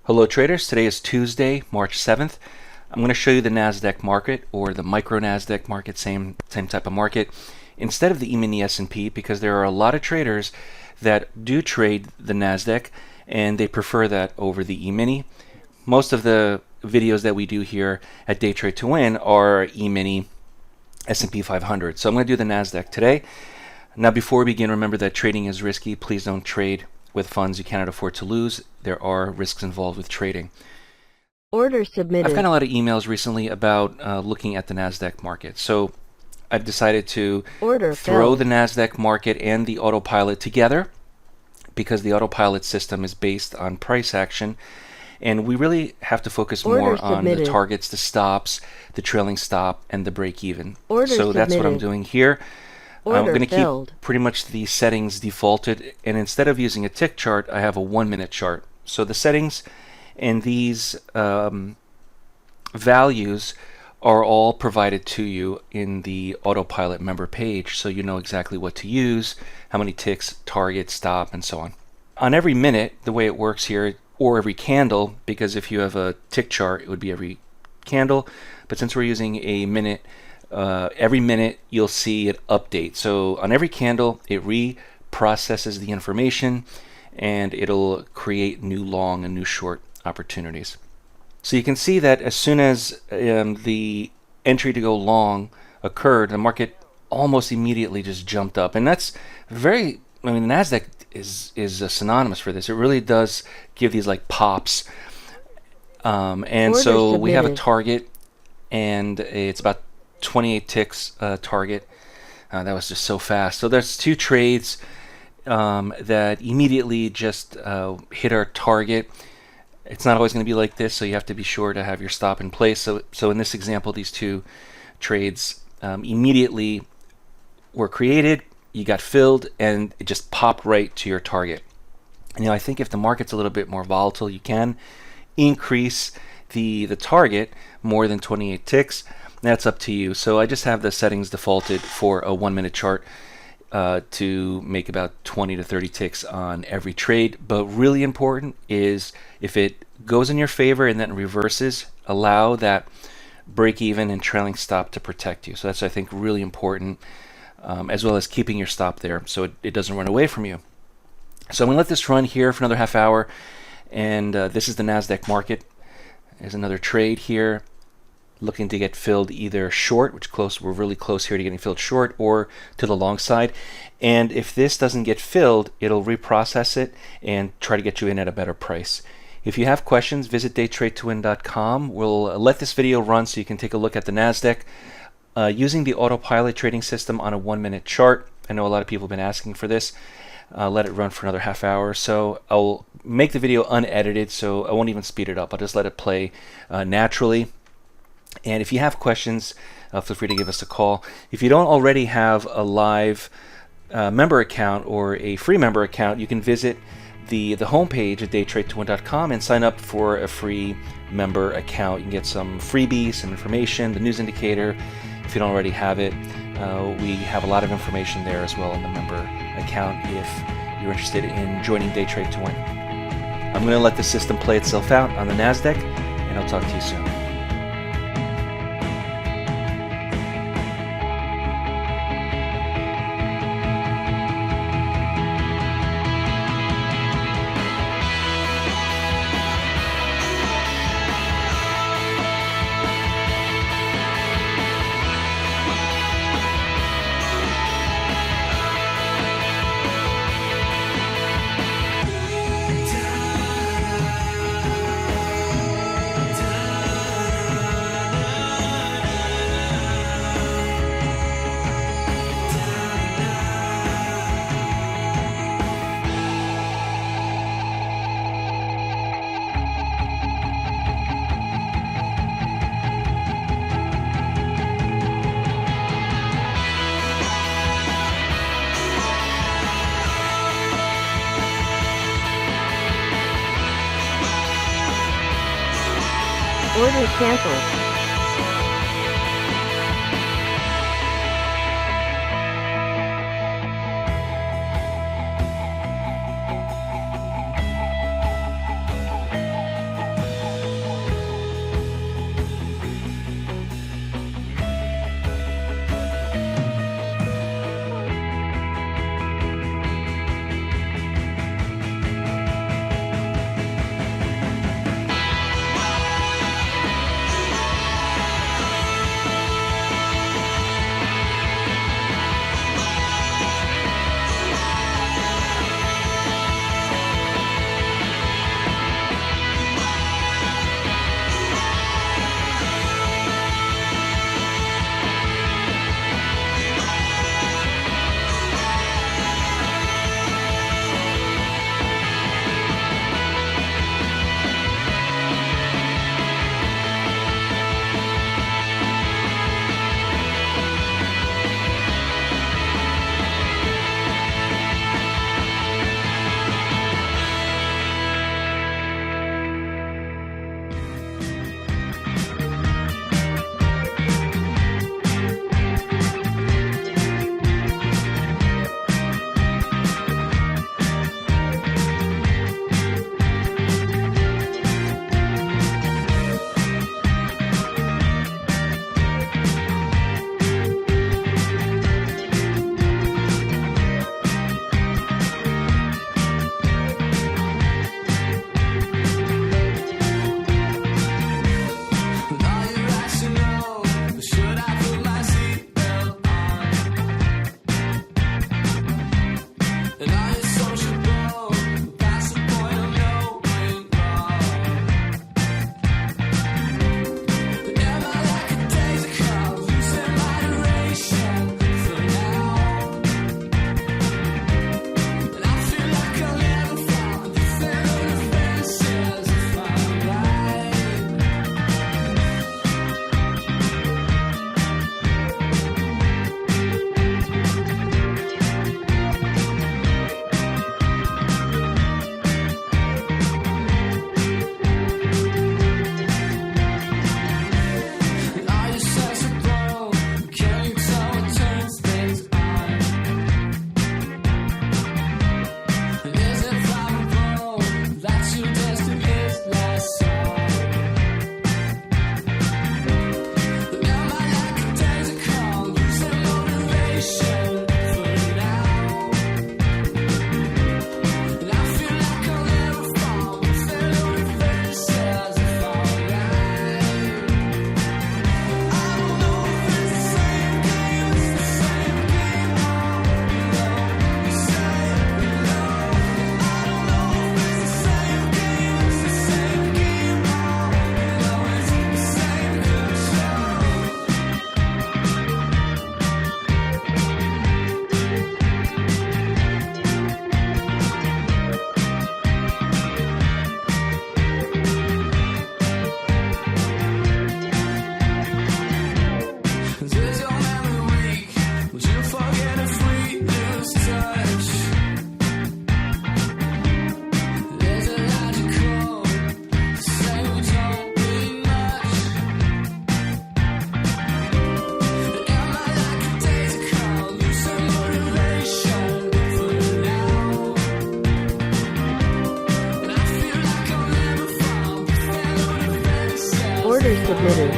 Hello traders, today is Tuesday, March 7th. I'm going to show you the NASDAQ market, or the micro NASDAQ market, same type of market, instead of the E-mini S&P, because there are a lot of traders that do trade the NASDAQ and they prefer that over the E-mini. Most of the videos that we do here at Day Trade to Win are E-mini S&P 500. So I'm going to do the NASDAQ today. Now before we begin, remember that trading is risky. Please don't trade with funds you cannot afford to lose. There are risks involved with trading. Order submitted. I've gotten a lot of emails recently about looking at the NASDAQ market. So I've decided to throw the NASDAQ market and the autopilot together, because the autopilot system is based on price action. And we really have to focus more on the targets, the stops, the trailing stop, and the break even. So that's what I'm doing here. I'm going to keep pretty much the settings defaulted, and instead of using a tick chart, I have a 1-minute chart. So the settings and these values are all provided to you in the autopilot member page, so you know exactly what to use, how many ticks, target, stop, and so on. On every minute, the way it works here, or every candle, because if you have a tick chart, it would be every candle, but since we're using a minute, every minute you'll see it update. So on every candle, it reprocesses the information and it'll create new long and new short opportunities. So you can see that as soon as the entry to go long occurred, the market almost immediately just jumped up. And that's very, I mean, NASDAQ is synonymous for this. It really does give these like pops. And so we have a target, and it's about 28 ticks target. That was just so fast. So there's two trades that immediately just hit our target. It's not always going to be like this, so you have to be sure to have your stop in place. So in this example, these two trades immediately were created, you got filled, and it just popped right to your target. And, I think if the market's a little bit more volatile, you can increase the target more than 28 ticks. That's up to you. So I just have the settings defaulted for a 1-minute chart to make about 20 to 30 ticks on every trade. But really important is if it goes in your favor and then reverses, allow that break even and trailing stop to protect you. So that's, I think, really important, as well as keeping your stop there so it doesn't run away from you. So I'm going to let this run here for another half hour. And this is the NASDAQ market. There's another trade here, looking to get filled either short, which we're really close here to getting filled short, or to the long side. And if this doesn't get filled, it'll reprocess it and try to get you in at a better price. If you have questions, visit daytradetowin.com. We'll let this video run so you can take a look at the NASDAQ using the autopilot trading system on a 1-minute chart. I know a lot of people have been asking for this. Let it run for another half hour. So I'll make the video unedited, so I won't even speed it up. I'll just let it play naturally. And if you have questions, feel free to give us a call. If you don't already have a live member account or a free member account, you can visit the homepage at daytradetowin.com and sign up for a free member account. You can get some freebies, some information, the news indicator. If you don't already have it, we have a lot of information there as well in the member account if you're interested in joining Day Trade to Win. I'm going to let the system play itself out on the NASDAQ, and I'll talk to you soon. Order canceled. Order submitted.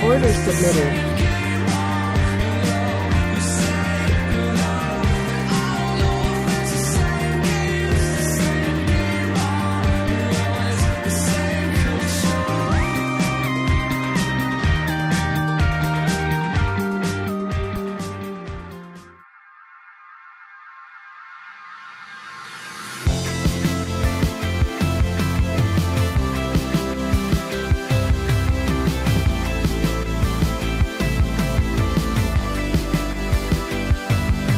Order submitted.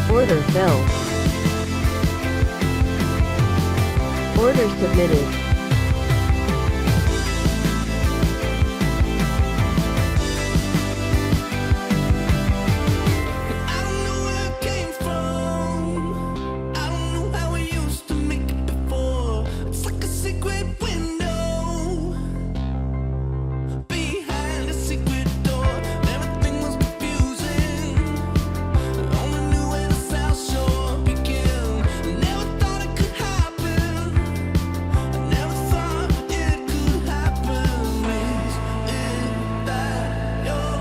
Order filled. Order submitted. I don't know where it came from. I don't know how we used to make it before. It's like a secret window behind a secret door. Everything was confusing. I only knew where the South Shore began. I never thought it could happen. I never thought it could happen. Is it that your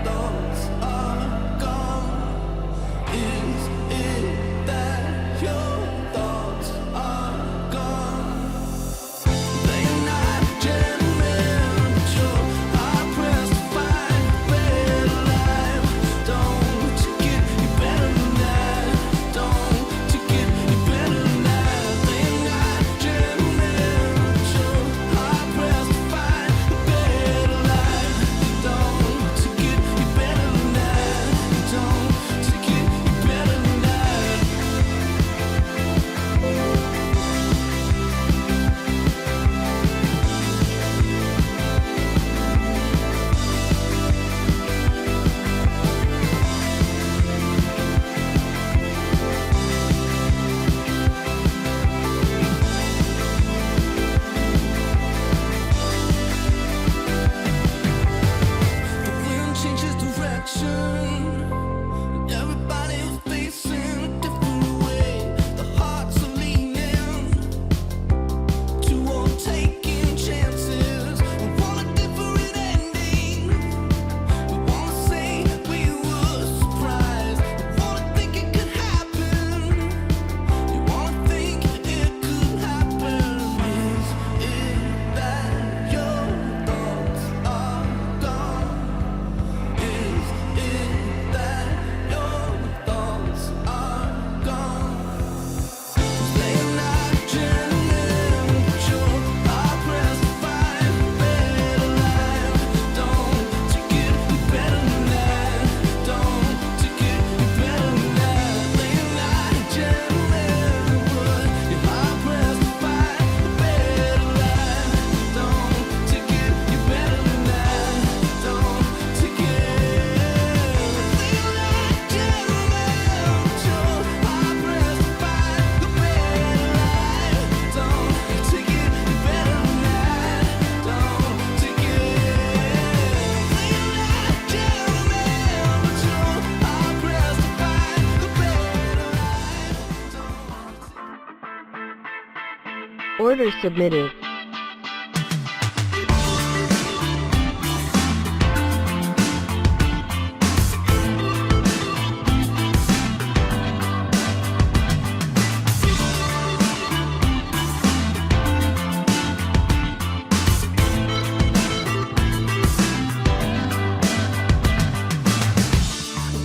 thoughts are gone? Is it that your thoughts are gone? They're not gentlemen, but you're hard-pressed to find a better life. Don't you get you better than that? Don't you get you better than that? They're not gentlemen, but you're hard-pressed to find a better life. Don't you get you better than that? Don't you get you better than that? The wind changes direction. Everybody is facing a different way. The hearts are leaning toward taking chances. We want a different ending. We wanna say we were surprised. We wanna think it could happen. You wanna think it could happen. Is it that your thoughts are gone? Is it that your thoughts are gone? They're not gentlemen, but you're hard-pressed to find a better life. Don't you get you better than that? Don't you get you better than that? They're not gentlemen, but you're hard-pressed to find a better life. Don't you get you better than that? Don't you get? They're not gentlemen, but you're hard-pressed to find a better life. Don't you get you better than that? Don't you get? They're not gentlemen, but you're hard-pressed to find a better life. Order submitted.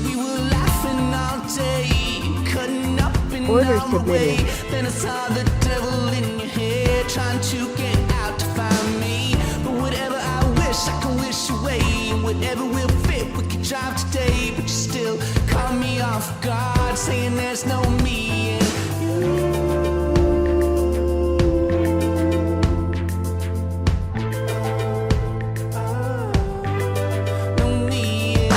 We were laughing all day, cutting up in Order our way. submitted. Then I saw the devil in your head, trying to get out to find me. But whatever I wish, I can wish away. And whatever will fit, we could drive today. But you still caught me off guard, saying there's no me and no me and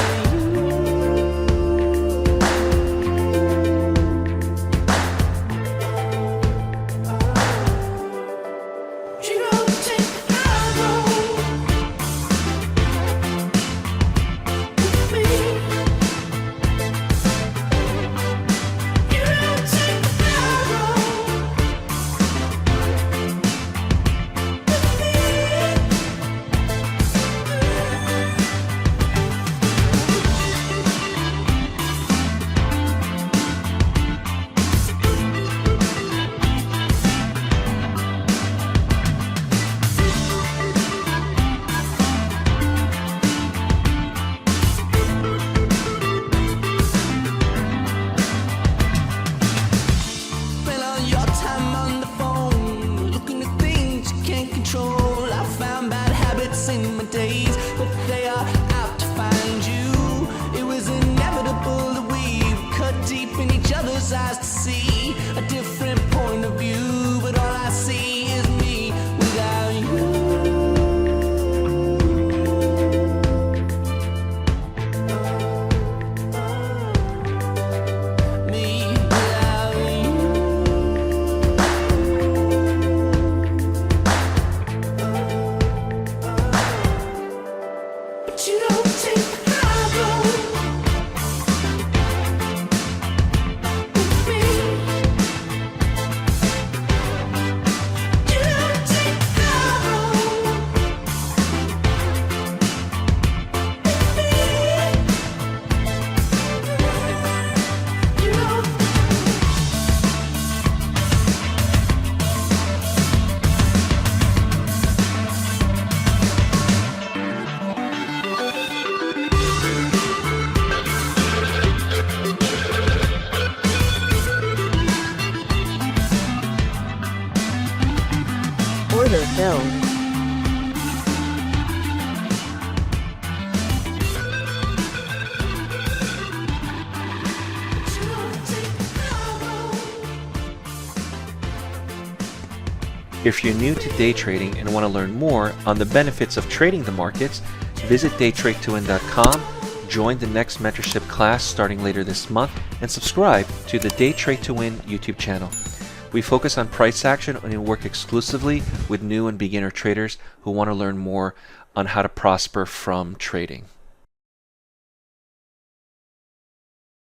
each other's eyes to see a different point of view, but all I see is me without you. Me without you. But you don't take the high road with me. You don't take the high road with me. You don't. Order filled. If you're new to day trading and want to learn more on the benefits of trading the markets, visit daytradetowin.com, join the next mentorship class starting later this month, and subscribe to the Day Trade to Win YouTube channel. We focus on price action and work exclusively with new and beginner traders who want to learn more on how to prosper from trading.